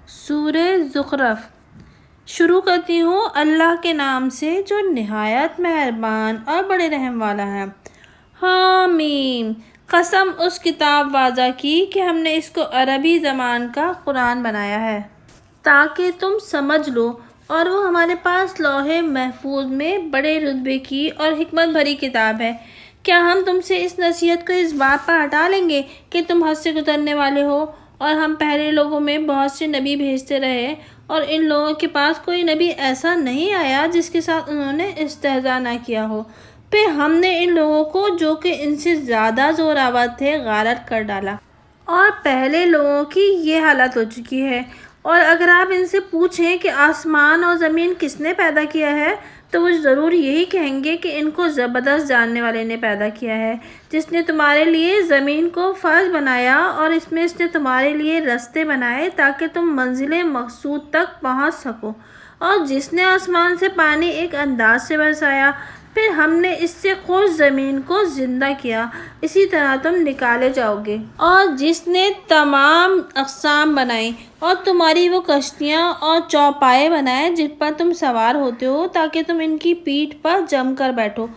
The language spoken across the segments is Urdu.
سورہ زخرف۔ شروع کرتی ہوں اللہ کے نام سے جو نہایت مہربان اور بڑے رحم والا ہے۔ حامیم۔ قسم اس کتاب واضح کی کہ ہم نے اس کو عربی زبان کا قرآن بنایا ہے تاکہ تم سمجھ لو، اور وہ ہمارے پاس لوح محفوظ میں بڑے رتبے کی اور حکمت بھری کتاب ہے۔ کیا ہم تم سے اس نصیحت کو اس بات پر ہٹا لیں گے کہ تم حد سے گزرنے والے ہو؟ اور ہم پہلے لوگوں میں بہت سے نبی بھیجتے رہے، اور ان لوگوں کے پاس کوئی نبی ایسا نہیں آیا جس کے ساتھ انہوں نے استہزاء نہ کیا ہو۔ پھر ہم نے ان لوگوں کو جو کہ ان سے زیادہ زور آور تھے غارت کر ڈالا، اور پہلے لوگوں کی یہ حالت ہو چکی ہے۔ اور اگر آپ ان سے پوچھیں کہ آسمان اور زمین کس نے پیدا کیا ہے، تو وہ ضرور یہی کہیں گے کہ ان کو زبردست جاننے والے نے پیدا کیا ہے، جس نے تمہارے لیے زمین کو فرش بنایا اور اس میں اس نے تمہارے لیے رستے بنائے تاکہ تم منزل مقصود تک پہنچ سکو، اور جس نے آسمان سے پانی ایک انداز سے برسایا، پھر ہم نے اس سے خشک زمین کو زندہ کیا، اسی طرح تم نکالے جاؤ گے، اور جس نے تمام اقسام بنائی اور تمہاری وہ کشتیاں اور چوپائے بنائے جن پر تم سوار ہوتے ہو تاکہ تم ان کی پیٹھ پر جم کر بیٹھو۔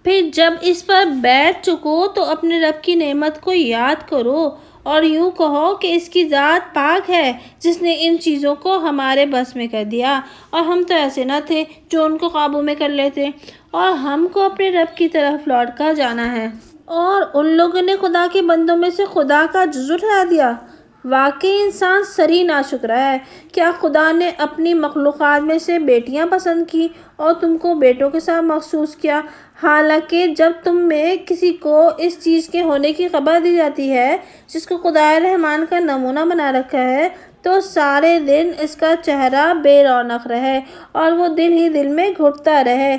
پھر جب اس پر بیٹھ چکو تو اپنے رب کی نعمت کو یاد کرو اور یوں کہو کہ اس کی ذات پاک ہے جس نے ان چیزوں کو ہمارے بس میں کر دیا، اور ہم تو ایسے نہ تھے جو ان کو قابو میں کر لیتے، اور ہم کو اپنے رب کی طرف لوٹ کر جانا ہے۔ اور ان لوگوں نے خدا کے بندوں میں سے خدا کا جزو ٹھہرا دیا۔ واقعی انسان سری ناشکرا ہے۔ کیا خدا نے اپنی مخلوقات میں سے بیٹیاں پسند کی اور تم کو بیٹوں کے ساتھ مخصوص کیا، حالانکہ جب تم میں کسی کو اس چیز کے ہونے کی خبر دی جاتی ہے جس کو خدائے رحمان کا نمونہ بنا رکھا ہے، تو سارے دن اس کا چہرہ بے رونق رہے اور وہ دل ہی دل میں گھٹتا رہے؟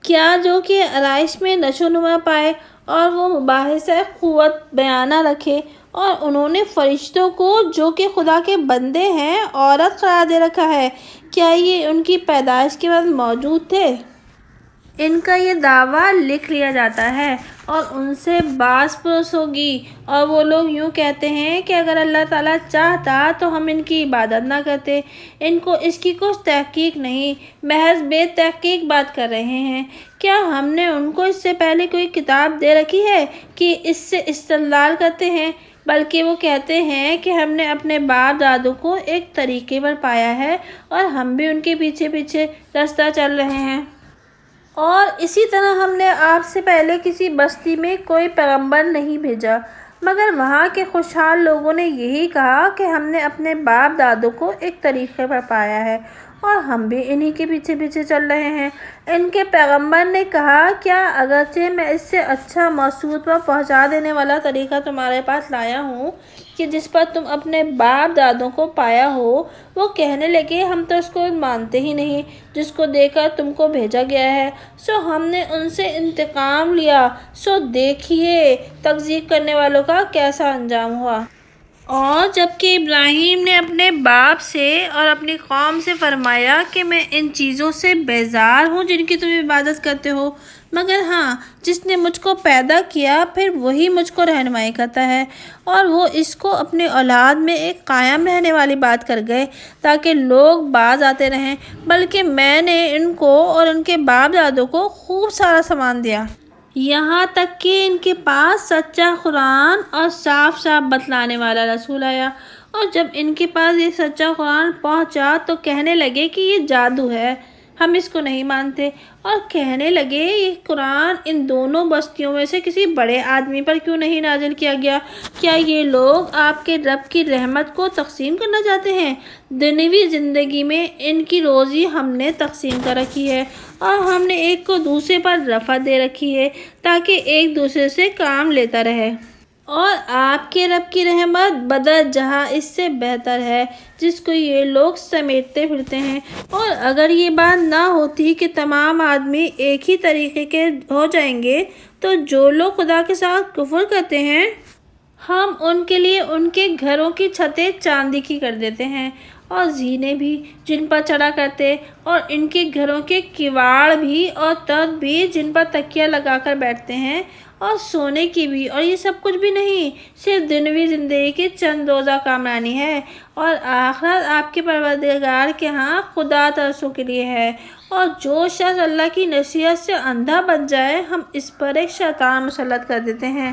کیا جو کہ آرائش میں نشو نما پائے اور وہ مباحثہ قوت بیانہ رکھے، اور انہوں نے فرشتوں کو جو کہ خدا کے بندے ہیں عورت قرار دے رکھا ہے، کیا یہ ان کی پیدائش کے بعد موجود تھے؟ ان کا یہ دعویٰ لکھ لیا جاتا ہے اور ان سے باز پرس ہوگی، اور وہ لوگ یوں کہتے ہیں کہ اگر اللہ تعالیٰ چاہتا تو ہم ان کی عبادت نہ کرتے۔ ان کو اس کی کچھ تحقیق نہیں، محض بے تحقیق بات کر رہے ہیں۔ کیا ہم نے ان کو اس سے پہلے کوئی کتاب دے رکھی ہے کہ اس سے استدلال کرتے ہیں؟ بلکہ وہ کہتے ہیں کہ ہم نے اپنے باپ دادوں کو ایک طریقے پر پایا ہے اور ہم بھی ان کے پیچھے پیچھے رستہ چل رہے ہیں۔ اور اسی طرح ہم نے آپ سے پہلے کسی بستی میں کوئی پیغمبر نہیں بھیجا، مگر وہاں کے خوشحال لوگوں نے یہی کہا کہ ہم نے اپنے باپ دادوں کو ایک طریقے پر پایا ہے اور ہم بھی انہی کے پیچھے پیچھے چل رہے ہیں۔ ان کے پیغمبر نے کہا، کیا اگرچہ میں اس سے اچھا مقصود پر پہنچا دینے والا طریقہ تمہارے پاس لایا ہوں کہ جس پر تم اپنے باپ دادوں کو پایا ہو، وہ کہنے لگے ہم تو اس کو مانتے ہی نہیں جس کو دے کر تم کو بھیجا گیا ہے، سو ہم نے ان سے انتقام لیا، سو دیکھیے تکذیب کرنے والوں کا کیسا انجام ہوا۔ اور جبکہ ابراہیم نے اپنے باپ سے اور اپنی قوم سے فرمایا کہ میں ان چیزوں سے بیزار ہوں جن کی تم عبادت کرتے ہو، مگر ہاں جس نے مجھ کو پیدا کیا پھر وہی مجھ کو رہنمائی کرتا ہے، اور وہ اس کو اپنی اولاد میں ایک قائم رہنے والی بات کر گئے تاکہ لوگ باز آتے رہیں، بلکہ میں نے ان کو اور ان کے باپ دادوں کو خوب سارا سامان دیا، یہاں تک کہ ان کے پاس سچا قرآن اور صاف صاف بتلانے والا رسول آیا، اور جب ان کے پاس یہ سچا قرآن پہنچا تو کہنے لگے کہ یہ جادو ہے، ہم اس کو نہیں مانتے، اور کہنے لگے یہ قرآن ان دونوں بستیوں میں سے کسی بڑے آدمی پر کیوں نہیں نازل کیا گیا؟ کیا یہ لوگ آپ کے رب کی رحمت کو تقسیم کرنا چاہتے ہیں؟ دنیوی زندگی میں ان کی روزی ہم نے تقسیم کر رکھی ہے، اور ہم نے ایک کو دوسرے پر رفعت دے رکھی ہے تاکہ ایک دوسرے سے کام لیتا رہے، اور آپ کے رب کی رحمت بدر جہاں اس سے بہتر ہے جس کو یہ لوگ سمیٹتے پھرتے ہیں۔ اور اگر یہ بات نہ ہوتی کہ تمام آدمی ایک ہی طریقے کے ہو جائیں گے، تو جو لوگ خدا کے ساتھ کفر کرتے ہیں ہم ان کے لیے ان کے گھروں کی چھتیں چاندی کی کر دیتے ہیں، اور زینے بھی جن پر چڑھا کرتے، اور ان کے گھروں کے کواڑ بھی اور تخت بھی جن پر تکیہ لگا کر بیٹھتے ہیں، اور سونے کی بھی، اور یہ سب کچھ بھی نہیں، صرف دنیوی زندگی کی چند روزہ کامرانی ہے، اور آخرت آپ کے پروردگار کے ہاں خدا ترسوں کے لیے ہے۔ اور جو شخص اللہ کی نصیحت سے اندھا بن جائے، ہم اس پر ایک شیطان مسلط کر دیتے ہیں،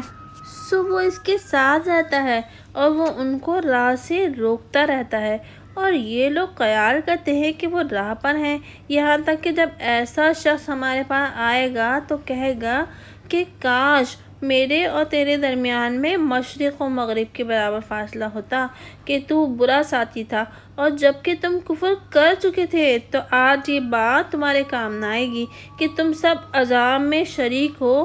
سو وہ اس کے ساتھ رہتا ہے اور وہ ان کو راہ سے روکتا رہتا ہے، اور یہ لوگ خیال کرتے ہیں کہ وہ راہ پر ہیں، یہاں تک کہ جب ایسا شخص ہمارے پاس آئے گا تو کہے گا کہ کاش میرے اور تیرے درمیان میں مشرق و مغرب کے برابر فاصلہ ہوتا، کہ تو برا ساتھی تھا اور جبکہ تم کفر کر چکے تھے، تو آج یہ بات تمہارے کام نہ آئے گی کہ تم سب عذاب میں شریک ہو۔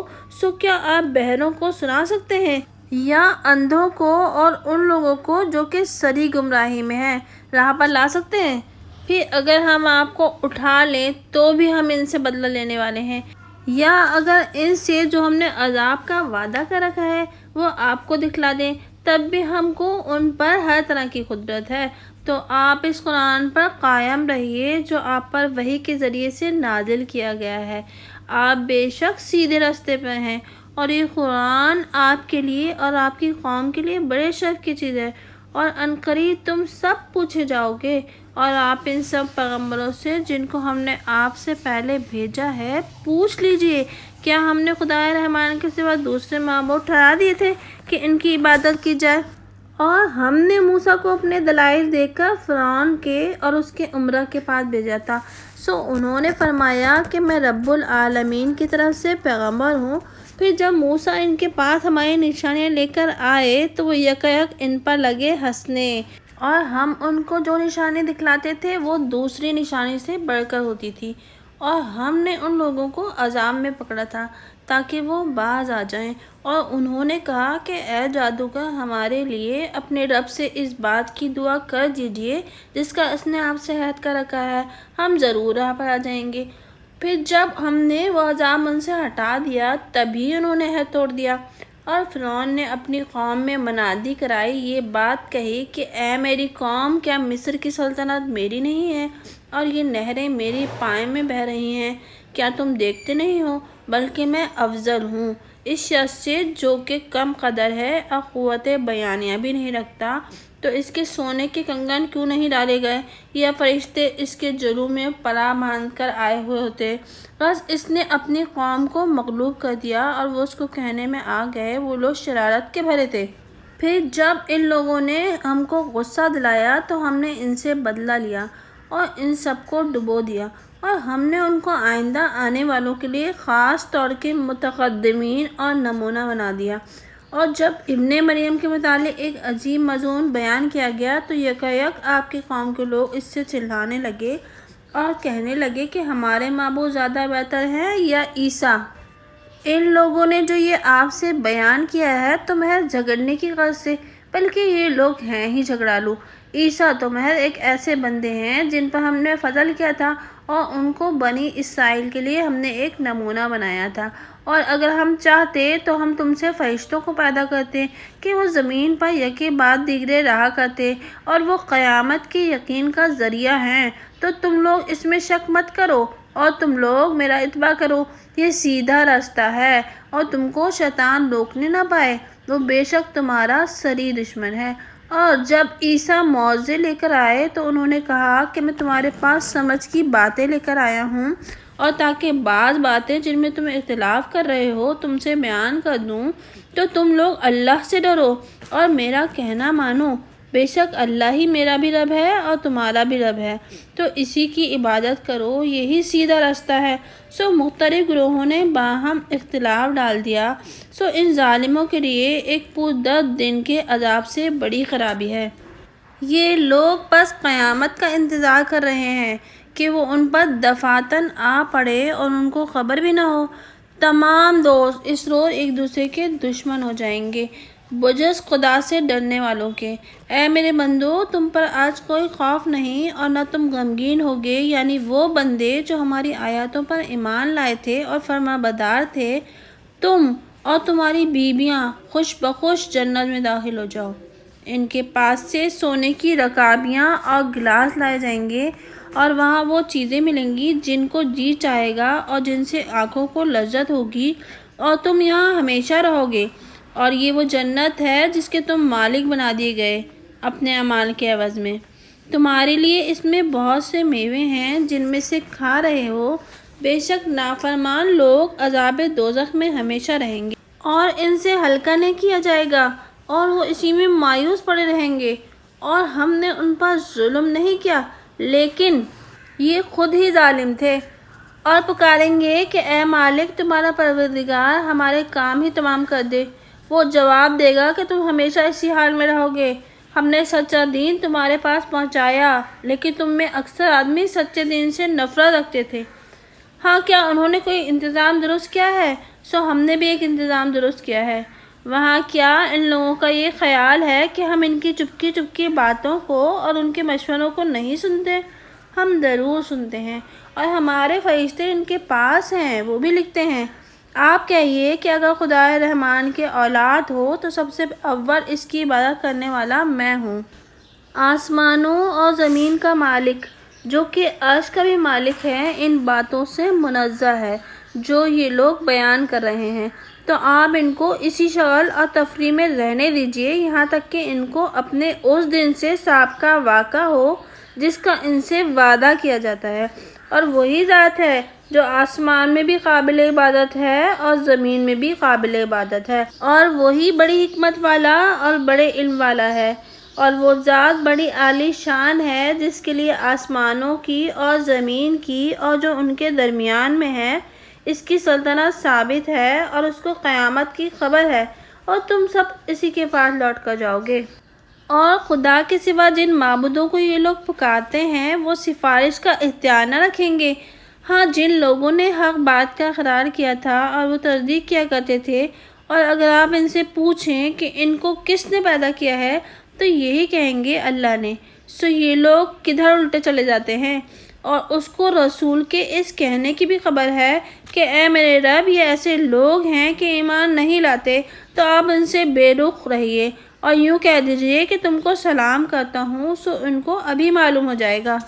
سو کیا آپ بہروں کو سنا سکتے ہیں یا اندھوں کو اور ان لوگوں کو جو کہ سری گمراہی میں ہیں راہ پر لا سکتے ہیں؟ پھر اگر ہم آپ کو اٹھا لیں تو بھی ہم ان سے بدلہ لینے والے ہیں، یا اگر ان سے جو ہم نے عذاب کا وعدہ کر رکھا ہے وہ آپ کو دکھلا دیں تب بھی ہم کو ان پر ہر طرح کی قدرت ہے۔ تو آپ اس قرآن پر قائم رہیے جو آپ پر وحی کے ذریعے سے نازل کیا گیا ہے، آپ بے شک سیدھے راستے پر ہیں، اور یہ قرآن آپ کے لیے اور آپ کی قوم کے لیے بڑے شرف کی چیز ہے، اور عنقریب تم سب پوچھے جاؤ گے۔ اور آپ ان سب پیغمبروں سے جن کو ہم نے آپ سے پہلے بھیجا ہے پوچھ لیجئے، کیا ہم نے خدائے رحمان کے سوا دوسرے معبود ٹھہرا دیے تھے کہ ان کی عبادت کی جائے؟ اور ہم نے موسیٰ کو اپنے دلائل دے کر فرعون کے اور اس کے امراء کے پاس بھیجا تھا، سو انہوں نے فرمایا کہ میں رب العالمین کی طرف سے پیغمبر ہوں۔ پھر جب موسیٰ ان کے پاس ہماری نشانیاں لے کر آئے تو وہ یکایک ان پر لگے ہنسنے، اور ہم ان کو جو نشانی دکھلاتے تھے وہ دوسری نشانی سے بڑھ کر ہوتی تھی، اور ہم نے ان لوگوں کو عذاب میں پکڑا تھا تاکہ وہ باز آ جائیں، اور انہوں نے کہا کہ اے جادوگر ہمارے لیے اپنے رب سے اس بات کی دعا کر دیجئے جس کا اس نے آپ سے عہد کر رکھا ہے، ہم ضرور راہ پر آ جائیں گے۔ پھر جب ہم نے وہ عذاب ان سے ہٹا دیا تبھی انہوں نے عہد توڑ دیا، اور فرعون نے اپنی قوم میں منادی کرائی، یہ بات کہی کہ اے میری قوم، کیا مصر کی سلطنت میری نہیں ہے اور یہ نہریں میری پائیں میں بہہ رہی ہیں؟ کیا تم دیکھتے نہیں ہو؟ بلکہ میں افضل ہوں اس شخص سے جو کہ کم قدر ہے اور قوت بیانیہ بھی نہیں رکھتا، تو اس کے سونے کے کنگن کیوں نہیں ڈالے گئے، یا فرشتے اس کے جلو میں پناہ مانگ کر آئے ہوئے ہوتے؟ بس اس نے اپنی قوم کو مغلوب کر دیا اور وہ اس کو کہنے میں آ گئے، وہ لوگ شرارت کے بھرے تھے۔ پھر جب ان لوگوں نے ہم کو غصہ دلایا تو ہم نے ان سے بدلہ لیا اور ان سب کو ڈبو دیا، اور ہم نے ان کو آئندہ آنے والوں کے لیے خاص طور کے متقدمین اور نمونہ بنا دیا۔ اور جب ابن مریم کے متعلق ایک عجیب مضمون بیان کیا گیا تو یکایک آپ کی قوم کے لوگ اس سے چلانے لگے اور کہنے لگے کہ ہمارے معبود زیادہ بہتر ہیں یا عیسیٰ؟ ان لوگوں نے جو یہ آپ سے بیان کیا ہے تو محض جھگڑنے کی غرض سے، بلکہ یہ لوگ ہیں ہی جھگڑالو۔ عیسیٰ تو محض ایک ایسے بندے ہیں جن پر ہم نے فضل کیا تھا، اور ان کو بنی اسرائیل کے لیے ہم نے ایک نمونہ بنایا تھا، اور اگر ہم چاہتے تو ہم تم سے فرشتوں کو پیدا کرتے کہ وہ زمین پر یکے بعد دیگرے رہا کرتے، اور وہ قیامت کے یقین کا ذریعہ ہیں، تو تم لوگ اس میں شک مت کرو اور تم لوگ میرا اتباع کرو، یہ سیدھا راستہ ہے اور تم کو شیطان روکنے نہ پائے، وہ بے شک تمہارا سری دشمن ہے۔ اور جب عیسیٰ معجزے لے کر آئے تو انہوں نے کہا کہ میں تمہارے پاس سمجھ کی باتیں لے کر آیا ہوں، اور تاکہ بعض باتیں جن میں تم اختلاف کر رہے ہو تم سے بیان کر دوں، تو تم لوگ اللہ سے ڈرو اور میرا کہنا مانو، بے شک اللہ ہی میرا بھی رب ہے اور تمہارا بھی رب ہے، تو اسی کی عبادت کرو، یہی سیدھا راستہ ہے۔ سو مختلف گروہوں نے باہم اختلاف ڈال دیا، سو ان ظالموں کے لیے ایک پردرد دن کے عذاب سے بڑی خرابی ہے۔ یہ لوگ بس قیامت کا انتظار کر رہے ہیں کہ وہ ان پر دفعتاً آ پڑے اور ان کو خبر بھی نہ ہو۔ تمام دوست اس روز ایک دوسرے کے دشمن ہو جائیں گے بجز خدا سے ڈرنے والوں کے۔ اے میرے بندو، تم پر آج کوئی خوف نہیں اور نہ تم غمگین ہوگے، یعنی وہ بندے جو ہماری آیاتوں پر ایمان لائے تھے اور فرما بردار تھے، تم اور تمہاری بیویاں خوش بخوش جنت میں داخل ہو جاؤ۔ ان کے پاس سے سونے کی رکابیاں اور گلاس لائے جائیں گے، اور وہاں وہ چیزیں ملیں گی جن کو جی چاہے گا اور جن سے آنکھوں کو لذت ہوگی، اور تم یہاں ہمیشہ رہو گے، اور یہ وہ جنت ہے جس کے تم مالک بنا دیے گئے اپنے اعمال کے عوض میں۔ تمہارے لیے اس میں بہت سے میوے ہیں جن میں سے کھا رہے ہو۔ بے شک نافرمان لوگ عذاب دوزخ میں ہمیشہ رہیں گے اور ان سے ہلکا نہیں کیا جائے گا، اور وہ اسی میں مایوس پڑے رہیں گے۔ اور ہم نے ان پر ظلم نہیں کیا، لیکن یہ خود ہی ظالم تھے۔ اور پکاریں گے کہ اے مالک، تمہارا پروردگار ہمارے کام ہی تمام کر دے۔ وہ جواب دے گا کہ تم ہمیشہ اسی حال میں رہو گے۔ ہم نے سچا دین تمہارے پاس پہنچایا، لیکن تم میں اکثر آدمی سچے دین سے نفرت رکھتے تھے۔ ہاں، کیا انہوں نے کوئی انتظام درست کیا ہے؟ سو ہم نے بھی ایک انتظام درست کیا ہے۔ وہاں کیا ان لوگوں کا یہ خیال ہے کہ ہم ان کی چپکی چپکی باتوں کو اور ان کے مشوروں کو نہیں سنتے؟ ہم ضرور سنتے ہیں، اور ہمارے فرشتے ان کے پاس ہیں، وہ بھی لکھتے ہیں۔ آپ کہیے کہ اگر خدا رحمان کے اولاد ہو تو سب سے اول اس کی عبادت کرنے والا میں ہوں۔ آسمانوں اور زمین کا مالک، جو کہ عرش کا بھی مالک ہے، ان باتوں سے منزہ ہے جو یہ لوگ بیان کر رہے ہیں۔ تو آپ ان کو اسی شغل اور تفریح میں رہنے دیجیے یہاں تک کہ ان کو اپنے اس دن سے سابقہ واقع ہو جس کا ان سے وعدہ کیا جاتا ہے۔ اور وہی ذات ہے جو آسمان میں بھی قابل عبادت ہے اور زمین میں بھی قابل عبادت ہے، اور وہی بڑی حکمت والا اور بڑے علم والا ہے۔ اور وہ ذات بڑی عالی شان ہے جس کے لیے آسمانوں کی اور زمین کی اور جو ان کے درمیان میں ہے، اس کی سلطنت ثابت ہے اور اس کو قیامت کی خبر ہے، اور تم سب اسی کے پاس لوٹ کر جاؤ گے۔ اور خدا کے سوا جن معبودوں کو یہ لوگ پکارتے ہیں وہ سفارش کا اختیار نہ رکھیں گے۔ ہاں، جن لوگوں نے حق بات کا اقرار کیا تھا اور وہ تصدیق کیا کرتے تھے، اور اگر آپ ان سے پوچھیں کہ ان کو کس نے پیدا کیا ہے تو یہی کہیں گے اللہ نے۔ سو یہ لوگ کدھر الٹے چلے جاتے ہیں۔ اور اس کو رسول کے اس کہنے کی بھی خبر ہے کہ اے میرے رب، یہ ایسے لوگ ہیں کہ ایمان نہیں لاتے، تو آپ ان سے بے رخ رہیے اور یوں کہہ دیجیے کہ تم کو سلام کرتا ہوں، سو ان کو ابھی معلوم ہو جائے گا